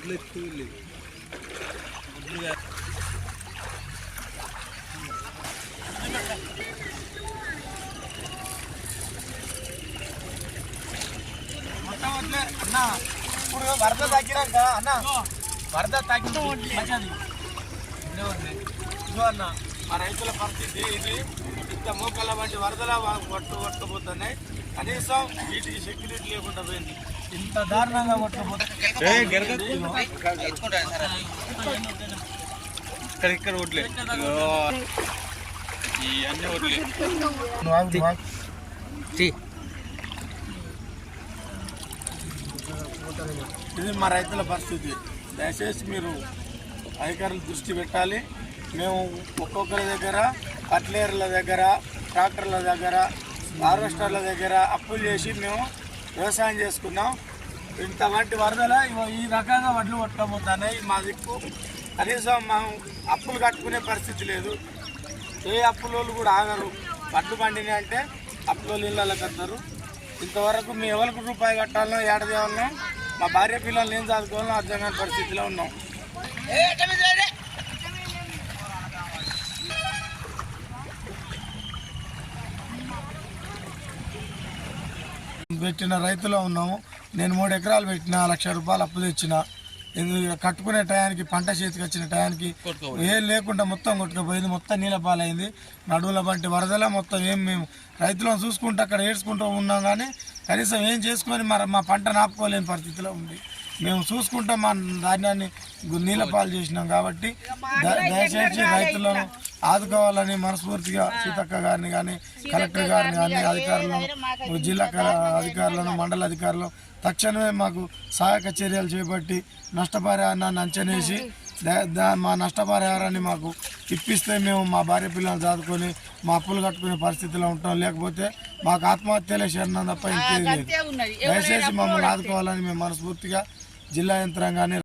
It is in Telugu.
అన్న ఇప్పుడు వరద తగ్గినాక అన్న వరద తగ్గిన ఇదిగో అన్న మా రైతుల పరిస్థితి ఇది. ఇంత మోకాళ్ళ వంటి వరదలా కొట్టుకుపోతున్నాయి. కనీసం వీటికి సెక్యూరిటీ లేకుండా పోయింది. ఇంత దారుణంగా కొట్టుకుపోతున్నాయి. ఇక్కడ ఓట్లే ఇవన్నీ ఓట్లే. ఇది మా రైతుల పరిస్థితి. దయచేసి మీరు అధికారులు దృష్టి పెట్టాలి. మేము ఒక్కొక్కరి దగ్గర కట్లేర్ల దగ్గర, ట్రాక్టర్ల దగ్గర, హార్వెస్టర్ల దగ్గర అప్పులు చేసి మేము వ్యవసాయం చేసుకున్నాం. ఇంత వంటి వరదల ఈ రకంగా వడ్లు కొట్టుకోబోతున్నాయి. మా దిక్కు కనీసం మనం అప్పులు కట్టుకునే పరిస్థితి లేదు. ఏ అప్పులోళ్ళు కూడా ఆగరు. వడ్లు పండినాయి అంటే అప్పులోళ్ళు ఇళ్ళకి వస్తారు. ఇంతవరకు మేము ఎవరికి రూపాయి కట్టాలనో ఏడాది మా భార్య పిల్లల్ని ఏం చదువుకోవాలో అర్థం కాని పరిస్థితిలో ఉన్నాం. పెట్టిన రైతులో ఉన్నాము. నేను 3 ఎకరాలు పెట్టిన, 1 లక్ష రూపాయలు అప్పు తెచ్చిన. కట్టుకునే టయానికి పంట చేతికి వచ్చిన టయానికి ఏం లేకుండా మొత్తం కొట్టుకుపోయింది. మొత్తం నీళ్ళ పాలైంది. నడువుల వంటి వరదల మొత్తం మేము రైతులను చూసుకుంటూ అక్కడ ఏడ్చుకుంటూ ఉన్నాం. కానీ కనీసం ఏం చేసుకొని మా పంట నాపుకోలేని పరిస్థితిలో ఉంది. మేము చూసుకుంటాం మా ధాన్యాన్ని నీళ్ళ పాలు చేసినాం. కాబట్టి దయచేసి రైతులను ఆదుకోవాలని మనస్ఫూర్తిగా సీతక్క గారిని కానీ, కలెక్టర్ గారిని కానీ, అధికారులను, జిల్లా అధికారులను, మండల అధికారులు తక్షణమే మాకు సహాయక చర్యలు చేపట్టి నష్టపరిహారాన్ని అంచనేసి మా నష్టపరిహారాన్ని మాకు ఇప్పిస్తే మేము మా భార్య పిల్లలు చదువుకొని మా అప్పులు కట్టుకునే పరిస్థితిలో ఉంటాం. లేకపోతే మాకు ఆత్మహత్యలే శరణం తప్ప ఇంకేది లేదు. దయచేసి మమ్మల్ని ఆదుకోవాలని మేము మనస్ఫూర్తిగా జిల్లా యంత్రాంగాన్ని